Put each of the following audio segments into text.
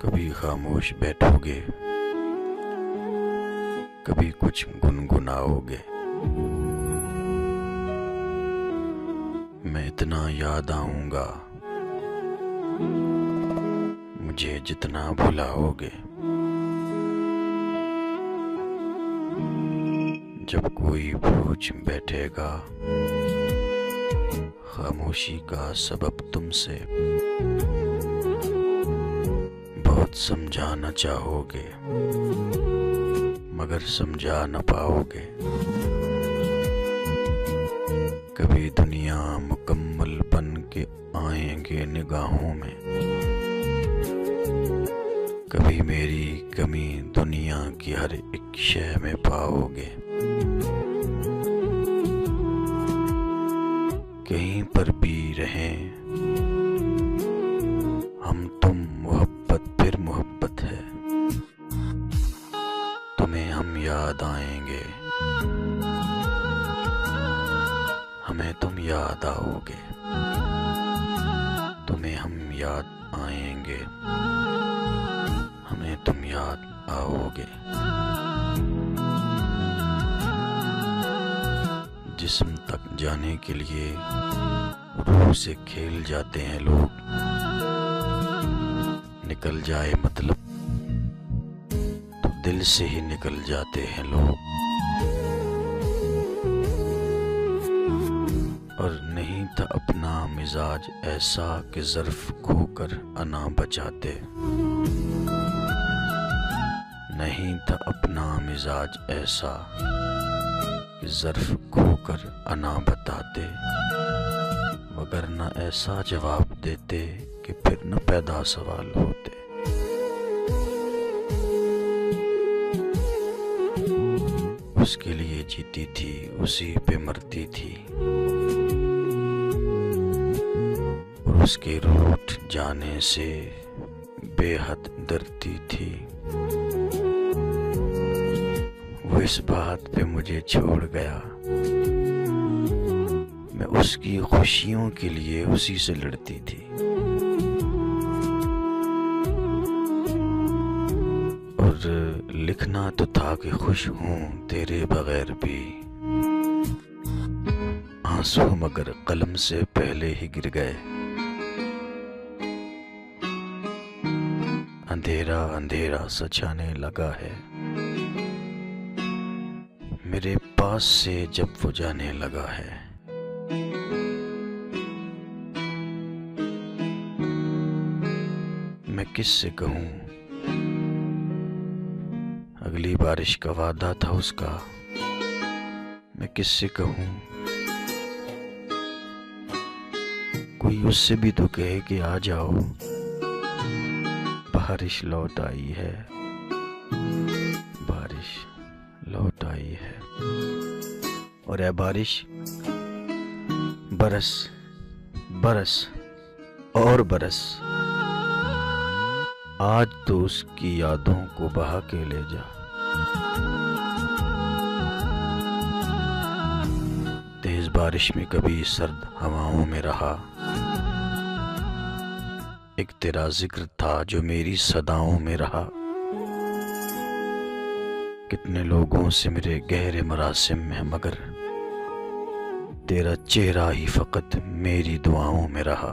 कभी खामोश बैठोगे, कभी कुछ गुनगुनाओगे। मैं इतना याद आऊंगा मुझे जितना भुलाओगे। जब कोई पूछ बैठेगा खामोशी का सबब तुमसे, बहुत समझाना चाहोगे मगर समझा न पाओगे। कभी दुनिया मुकम्मल बन के आएंगे निगाहों में, कभी मेरी कमी दुनिया की हर एक शय में पाओगे। कहीं पर भी रहें हम तुम, मोहब्बत फिर मोहब्बत है। तुम्हें हम याद आएंगे, हमें तुम याद आओगे। तुम्हें हम याद आएंगे, हमें तुम याद आओगे। जिस्म तक जाने के लिए रूह से खेल जाते हैं लोग। निकल जाए मतलब तो दिल से ही निकल जाते हैं लोग। और नहीं था अपना मिजाज ऐसा कि ज़र्फ खोकर अना बचाते। नहीं था अपना मिजाज ऐसा कि ज़र्फ खोकर अना बताते। मगर न ऐसा जवाब देते कि फिर न पैदा सवाल होते। उसके लिए जीती थी, उसी पे मरती थी, और उसके रूठ जाने से बेहद डरती थी। वो इस बात पे मुझे छोड़ गया, मैं उसकी खुशियों के लिए उसी से लड़ती थी। और लिखना तो था कि खुश हूँ तेरे बगैर भी, आंसू मगर कलम से पहले ही गिर गए। अंधेरा अंधेरा सछाने लगा है मेरे पास से जब वो जाने लगा है। मैं किससे कहूँ, अगली बारिश का वादा था उसका। मैं किससे कहूँ, कोई उससे भी तो कहे कि आ जाओ, बारिश लौट आई है, बारिश लौट आई है। और ऐ बारिश बरस बरस और बरस, आज तो उसकी यादों को बहा के ले जा। तेज बारिश में कभी सर्द हवाओं में रहा, एक तेरा जिक्र था जो मेरी सदाओं में रहा। कितने लोगों से मेरे गहरे मरासिम में, मगर तेरा चेहरा ही फकत मेरी दुआओं में रहा।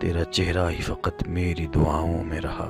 तेरा चेहरा ही फकत मेरी दुआओं में रहा।